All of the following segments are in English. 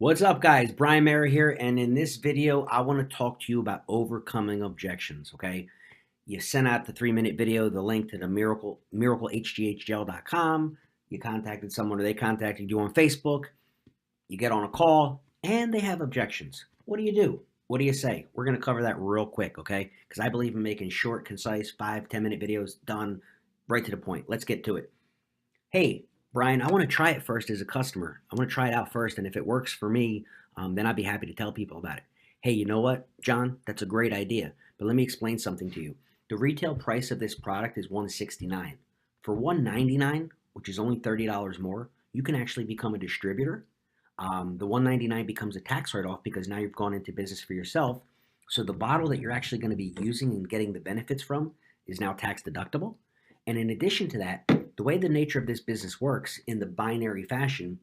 What's up, guys? Brian Mara here, and in this video, I want to talk to you about overcoming objections. Okay, you sent out the 3-minute video, the link to the miraclehghgel.com. You contacted someone, or they contacted you on Facebook. You get on a call, and they have objections. What do you do? What do you say? We're going to cover that real quick, okay? Because I believe in making short, concise, 5-10 minute videos done right to the point. Let's get to it. Hey, Brian, I want to try it first as a customer. I want to try it out first, and if it works for me, then I'd be happy to tell people about it. Hey, you know what, John? That's a great idea, but let me explain something to you. The retail price of this product is $169. For $199, which is only $30 more, you can actually become a distributor. The $199 becomes a tax write-off because now you've gone into business for yourself. So the bottle that you're actually going to be using and getting the benefits from is now tax deductible. And in addition to that, the way the nature of this business works in the binary fashion,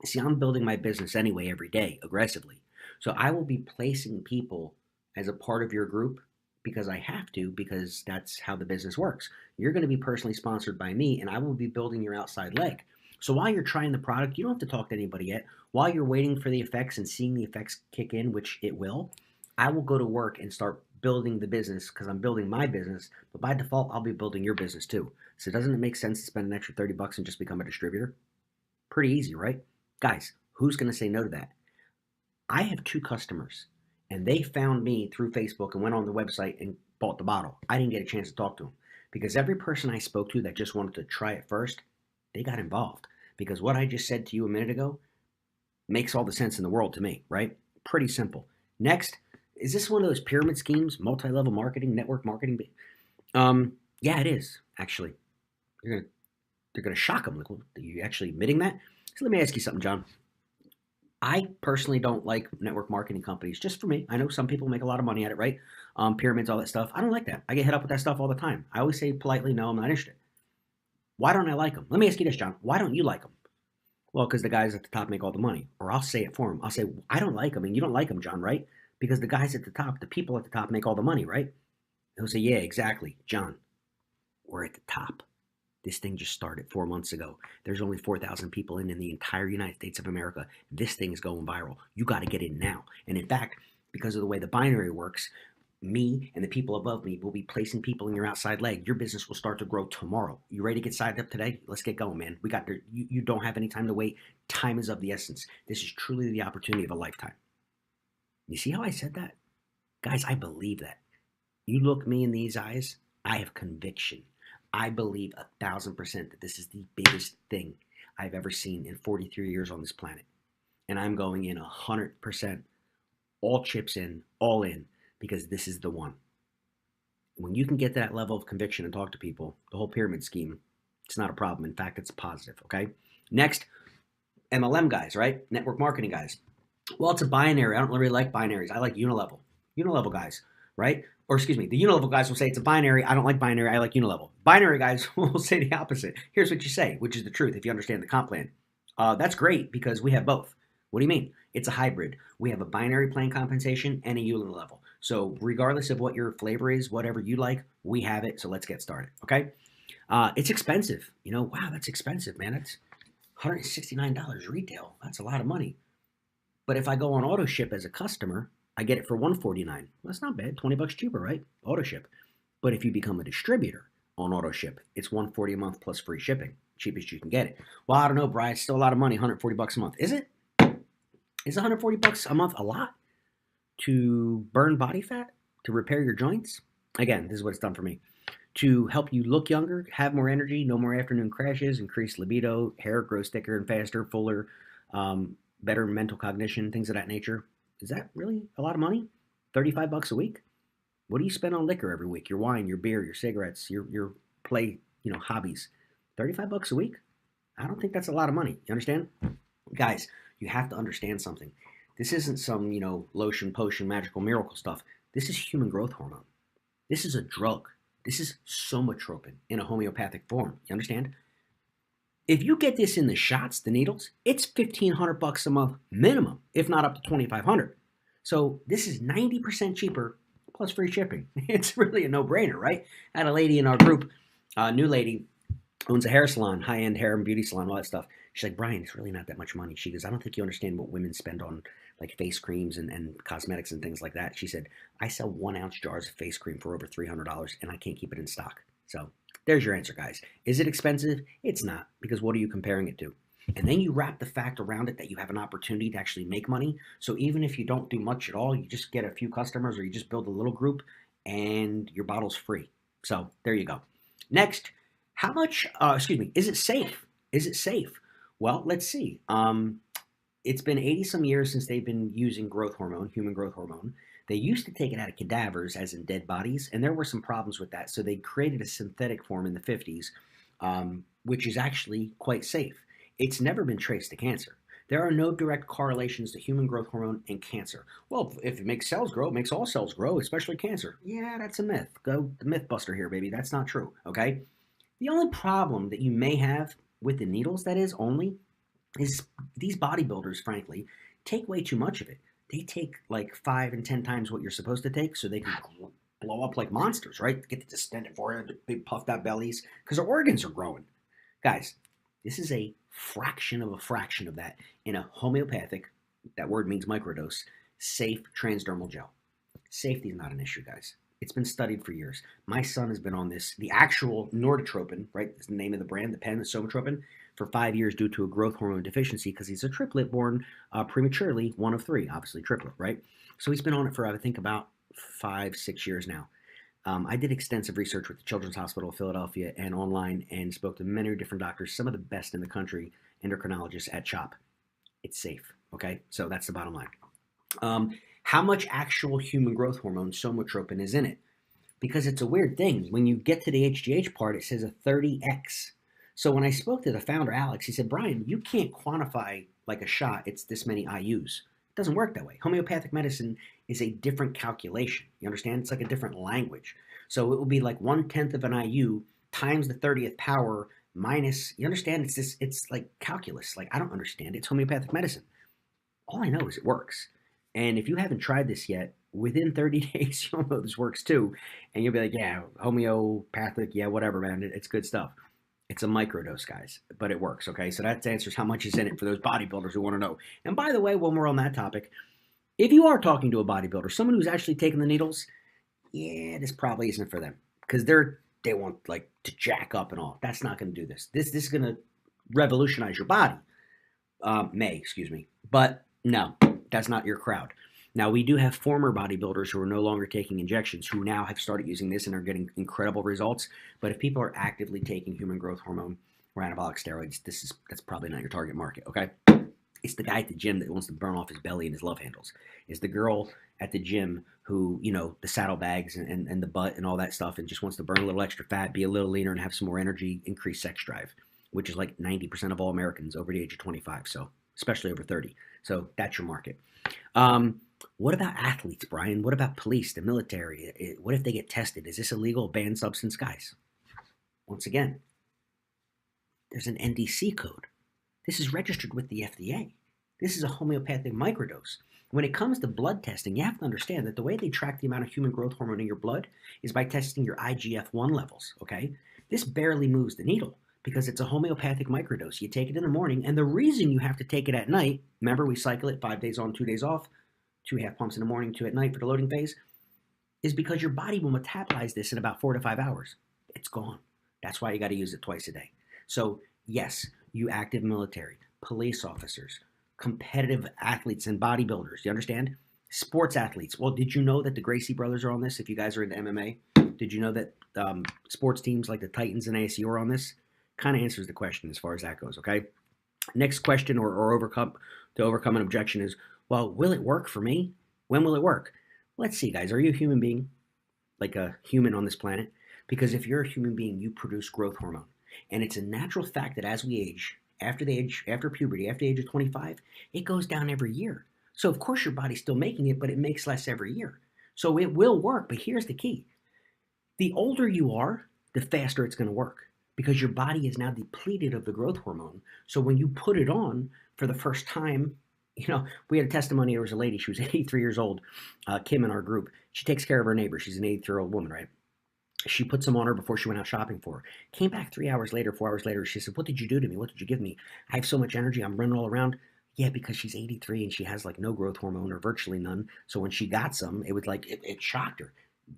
see, I'm building my business anyway every day aggressively. So I will be placing people as a part of your group because I have to, because that's how the business works. You're going to be personally sponsored by me, and I will be building your outside leg. So while you're trying the product, you don't have to talk to anybody yet. While you're waiting for the effects and seeing the effects kick in, which it will, I will go to work and start building the business because I'm building my business, but by default, I'll be building your business too. So doesn't it make sense to spend an extra 30 bucks and just become a distributor? Pretty easy, right? Guys, who's going to say no to that? I have 2 customers, and they found me through Facebook and went on the website and bought the bottle. I didn't get a chance to talk to them because every person I spoke to that just wanted to try it first, they got involved because what I just said to you a minute ago makes all the sense in the world to me, right? Pretty simple. Next, is this one of those pyramid schemes, multi-level marketing, network marketing? Yeah, it is, actually. They're gonna shock them. Like, well, are you actually admitting that? So let me ask you something, John. I personally don't like network marketing companies. Just for me, I know some people make a lot of money at it, right? Pyramids, all that stuff. I don't like that. I get hit up with that stuff all the time. I always say politely, no, I'm not interested. Why don't I like them? Let me ask you this, John. Why don't you like them? Well, because the guys at the top make all the money. Or I'll say it for them. I'll say, I don't like them, and you don't like them, John, right? Because the guys at the top, the people at the top make all the money, right? He'll say, yeah, exactly, John. We're at the top. This thing just started 4 months ago. There's only 4,000 people in the entire United States of America. This thing is going viral. You got to get in now. And in fact, because of the way the binary works, me and the people above me will be placing people in your outside leg. Your business will start to grow tomorrow. You ready to get signed up today? Let's get going, man. You don't have any time to wait. Time is of the essence. This is truly the opportunity of a lifetime. You see how I said that? Guys, I believe that. You look me in these eyes, I have conviction. I believe 1,000% that this is the biggest thing I've ever seen in 43 years on this planet. And I'm going in 100%, all chips in, all in, because this is the one. When you can get to that level of conviction and talk to people, the whole pyramid scheme, it's not a problem. In fact, it's positive, okay? Next, MLM guys, right? Network marketing guys. Well, it's a binary. I don't really like binaries. I like unilevel. Unilevel guys, right? Or excuse me, the unilevel guys will say it's a binary. I don't like binary. I like unilevel. Binary guys will say the opposite. Here's what you say, which is the truth if you understand the comp plan. That's great because we have both. What do you mean? It's a hybrid. We have a binary plan compensation and a unilevel. So regardless of what your flavor is, whatever you like, we have it. So let's get started, okay? It's expensive. You know, wow, that's expensive, man. That's $169 retail. That's a lot of money. But if I go on auto ship as a customer, I get it for $149. Well, that's not bad. 20 bucks cheaper, right? Auto ship. But if you become a distributor on auto ship, it's $140 a month plus free shipping. Cheapest you can get it. Well, I don't know, Brian. It's still a lot of money. 140 bucks a month. Is it? Is 140 bucks a month a lot to burn body fat, to repair your joints? Again, this is what it's done for me. To help you look younger, have more energy, no more afternoon crashes, increase libido, hair grows thicker and faster, fuller, better mental cognition, things of that nature. Is that really a lot of money? 35 bucks a week? What do you spend on liquor every week? Your wine, your beer, your cigarettes, your play, hobbies. 35 bucks a week? I don't think that's a lot of money. You understand? Guys, you have to understand something. This isn't some, lotion, potion, magical miracle stuff. This is human growth hormone. This is a drug. This is somatropin in a homeopathic form. You understand? If you get this in the shots, the needles, it's $1,500 a month minimum, if not up to $2,500. So this is 90% cheaper plus free shipping. It's really a no-brainer, right? I had a lady in our group, a new lady, owns a hair salon, high-end hair and beauty salon, all that stuff. She's like, Brian, it's really not that much money. She goes, I don't think you understand what women spend on like face creams and cosmetics and things like that. She said, I sell 1 ounce jars of face cream for over $300 and I can't keep it in stock. So there's your answer, guys. Is it expensive? It's not, because what are you comparing it to? And then you wrap the fact around it that you have an opportunity to actually make money. So even if you don't do much at all, you just get a few customers or you just build a little group and your bottle's free. So there you go. Next, how much, is it safe? Is it safe? Well, let's see. It's been 80 some years since they've been using growth hormone, human growth hormone. They used to take it out of cadavers, as in dead bodies, and there were some problems with that. So they created a synthetic form in the 50s, which is actually quite safe. It's never been traced to cancer. There are no direct correlations to human growth hormone and cancer. Well, if it makes cells grow, it makes all cells grow, especially cancer. Yeah, that's a myth. Go the myth buster here, baby. That's not true, okay? The only problem that you may have with the needles, that is these bodybuilders, frankly, take way too much of it. They take like 5 and 10 times what you're supposed to take so they can blow up like monsters, right? Get the distended forehead, big puffed out bellies, because their organs are growing. Guys, this is a fraction of that in a homeopathic, that word means microdose, safe transdermal gel. Safety is not an issue, guys. It's been studied for years. My son has been on this, the actual Norditropin, right? That's the name of the brand, the pen, the somatropin, for 5 years due to a growth hormone deficiency because he's a triplet born prematurely, one of 3, obviously triplet, right? So he's been on it for, I think, about 5-6 years now. I did extensive research with the Children's Hospital of Philadelphia and online and spoke to many different doctors, some of the best in the country, endocrinologists at CHOP. It's safe, okay? So that's the bottom line. How much actual human growth hormone, somatropin, is in it? Because it's a weird thing. When you get to the HGH part, it says a 30x. So when I spoke to the founder, Alex, he said, Brian, you can't quantify like a shot. It's this many IUs. It doesn't work that way. Homeopathic medicine is a different calculation. You understand? It's like a different language. So it will be like 1/10 of an IU times the 30th power minus, you understand? It's like calculus. Like, I don't understand. It's homeopathic medicine. All I know is it works. And if you haven't tried this yet, within 30 days, you'll know this works too. And you'll be like, yeah, homeopathic, yeah, whatever, man. It's good stuff. It's a microdose, guys, but it works, okay? So that answers how much is in it for those bodybuilders who want to know. And by the way, when we're on that topic, if you are talking to a bodybuilder, someone who's actually taking the needles, yeah, this probably isn't for them because they want like to jack up and all. That's not going to do this. This is going to revolutionize your body. But no, that's not your crowd. Now, we do have former bodybuilders who are no longer taking injections who now have started using this and are getting incredible results. But if people are actively taking human growth hormone or anabolic steroids, that's probably not your target market, okay? It's the guy at the gym that wants to burn off his belly and his love handles. It's the girl at the gym who, the saddlebags and the butt and all that stuff and just wants to burn a little extra fat, be a little leaner, and have some more energy, increase sex drive, which is like 90% of all Americans over the age of 25, so especially over 30. So that's your market. What about athletes, Brian? What about police, the military? What if they get tested? Is this a legal banned substance, guys? Once again, there's an NDC code. This is registered with the FDA. This is a homeopathic microdose. When it comes to blood testing, you have to understand that the way they track the amount of human growth hormone in your blood is by testing your IGF-1 levels, okay? This barely moves the needle because it's a homeopathic microdose. You take it in the morning, and the reason you have to take it at night, remember we cycle it 5 days on, 2 days off, 2 half pumps in the morning, 2 at night for the loading phase, is because your body will metabolize this in about 4 to 5 hours. It's gone. That's why you got to use it twice a day. So yes, you active military, police officers, competitive athletes and bodybuilders, you understand? Sports athletes. Well, did you know that the Gracie brothers are on this? If you guys are into MMA, did you know that sports teams like the Titans and ASU are on this? Kind of answers the question as far as that goes, okay? Next question or overcome an objection is, well, will it work for me? When will it work? Let's see, guys. Are you a human being? Like a human on this planet? Because if you're a human being, you produce growth hormone. And it's a natural fact that as we age, after puberty, after the age of 25, it goes down every year. So of course your body's still making it, but it makes less every year. So it will work, but here's the key. The older you are, the faster it's going to work because your body is now depleted of the growth hormone. So when you put it on for the first time, we had a testimony. There was a lady, she was 83 years old, Kim in our group. She takes care of her neighbor. She's an 83-year-old woman, right? She put some on her before she went out shopping for her. Came back 3 hours later, 4 hours later. She said, "What did you do to me? What did you give me? I have so much energy. I'm running all around." Yeah, because she's 83 and she has like no growth hormone or virtually none. So when she got some, it was like it shocked her.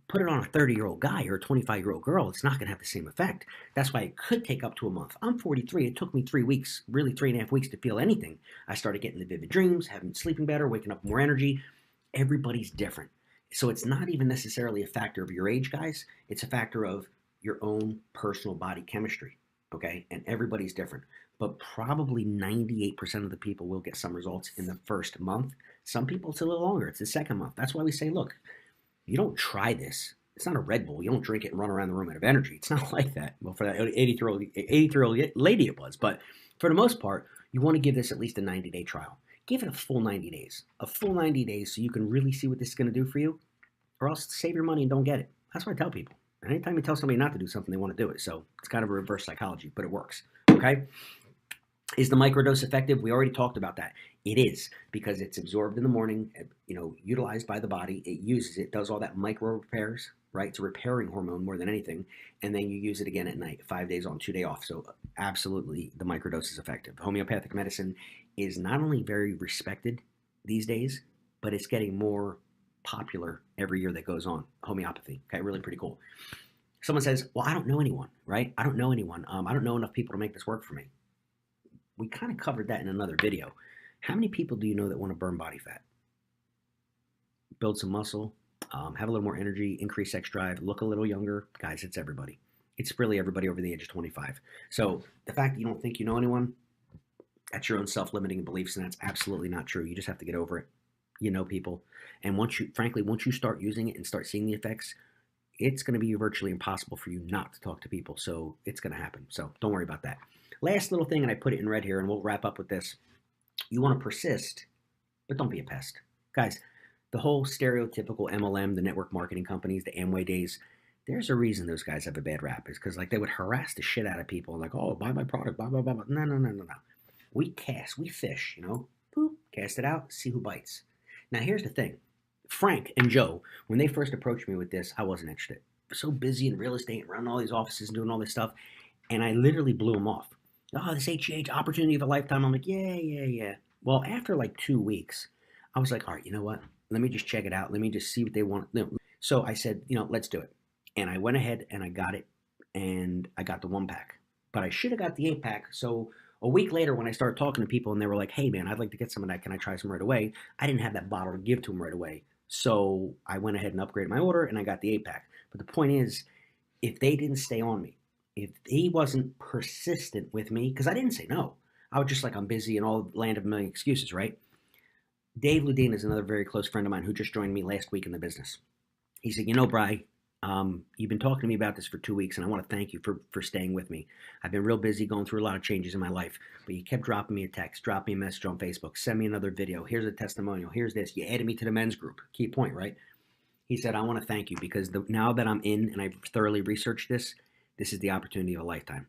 Put it on a 30-year-old guy or a 25-year-old girl, it's not going to have the same effect. That's why it could take up to a month. I'm 43. It took me 3 weeks, really 3.5 weeks to feel anything. I started getting the vivid dreams, having sleeping better, waking up with more energy. Everybody's different. So it's not even necessarily a factor of your age, guys. It's a factor of your own personal body chemistry. Okay. And everybody's different. But probably 98% of the people will get some results in the first month. Some people it's a little longer. It's the second month. That's why we say, look, you don't try this. It's not a Red Bull. You don't drink it and run around the room out of energy. It's not like that. Well, for that 83-year-old lady it was. But for the most part, you want to give this at least a 90-day trial. Give it a full 90 days. A full 90 days so you can really see what this is going to do for you, or else save your money and don't get it. That's what I tell people. And anytime you tell somebody not to do something, they want to do it. So it's kind of a reverse psychology, but it works. Okay? Is the microdose effective? We already talked about that. It is, because it's absorbed in the morning, utilized by the body. It uses it, does all that micro repairs, right? It's a repairing hormone more than anything. And then you use it again at night, 5 days on, 2 days off. So absolutely, the microdose is effective. Homeopathic medicine is not only very respected these days, but it's getting more popular every year that goes on. Homeopathy, okay, really pretty cool. Someone says, well, I don't know anyone, right? I don't know anyone. I don't know enough people to make this work for me. We kind of covered that in another video. How many people do you know that want to burn body fat? Build some muscle, have a little more energy, increase sex drive, look a little younger? Guys, it's everybody. It's really everybody over the age of 25. So the fact that you don't think you know anyone, that's your own self-limiting beliefs, and that's absolutely not true. You just have to get over it. You know people. And once you start using it and start seeing the effects, it's going to be virtually impossible for you not to talk to people. So it's going to happen. So don't worry about that. Last little thing, and I put it in red here, and we'll wrap up with this. You want to persist, but don't be a pest. Guys, the whole stereotypical MLM, the network marketing companies, the Amway days, there's a reason those guys have a bad rap. It's because they would harass the shit out of people. Like, oh, buy my product, blah, blah, blah, blah. No. We fish, Boop, cast it out, see who bites. Now, here's the thing. Frank and Joe, when they first approached me with this, I wasn't interested. So busy in real estate, running all these offices and doing all this stuff, and I literally blew them off. Oh, this HGH opportunity of a lifetime. I'm like, yeah. Well, after like 2 weeks, I was like, all right, you know what? Let me just check it out. Let me just see what they want. So I said, let's do it. And I went ahead and I got it, and I got the 1-pack. But I should have got the 8-pack. So a week later, when I started talking to people and they were like, hey, man, I'd like to get some of that. Can I try some right away? I didn't have that bottle to give to them right away. So I went ahead and upgraded my order, and I got the 8-pack. But the point is, if they didn't stay on me, if he wasn't persistent with me, because I didn't say no. I was just like, I'm busy and all land of a million excuses, right? Dave Ludin is another very close friend of mine who just joined me last week in the business. He said, Bri, you've been talking to me about this for 2 weeks, and I want to thank you for staying with me. I've been real busy going through a lot of changes in my life, but you kept dropping me a text, drop me a message on Facebook, send me another video. Here's a testimonial. Here's this. You added me to the men's group. Key point, right? He said, I want to thank you because now that I'm in and I've thoroughly researched this is the opportunity of a lifetime.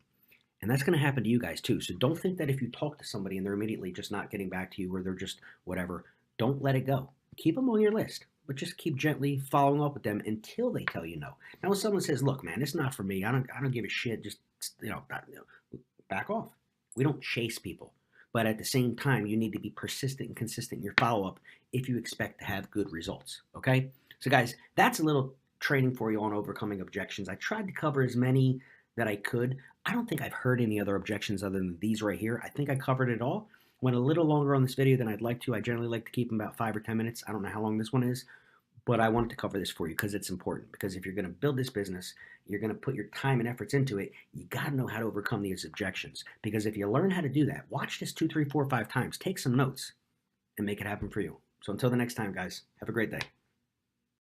And that's going to happen to you guys too. So don't think that if you talk to somebody and they're immediately just not getting back to you, or they're just whatever, don't let it go. Keep them on your list, but just keep gently following up with them until they tell you no. Now, when someone says, look, man, it's not for me. I don't give a shit. Just, back off. We don't chase people. But at the same time, you need to be persistent and consistent in your follow-up if you expect to have good results. Okay? So guys, that's a little training for you on overcoming objections. I tried to cover as many that I could. I don't think I've heard any other objections other than these right here. I think I covered it all. Went a little longer on this video than I'd like to. I generally like to keep them about 5 or 10 minutes. I don't know how long this one is, but I wanted to cover this for you because it's important. Because if you're going to build this business, you're going to put your time and efforts into it, you got to know how to overcome these objections. Because if you learn how to do that, watch this 2, 3, 4, 5 times, take some notes, and make it happen for you. So until the next time, guys, have a great day.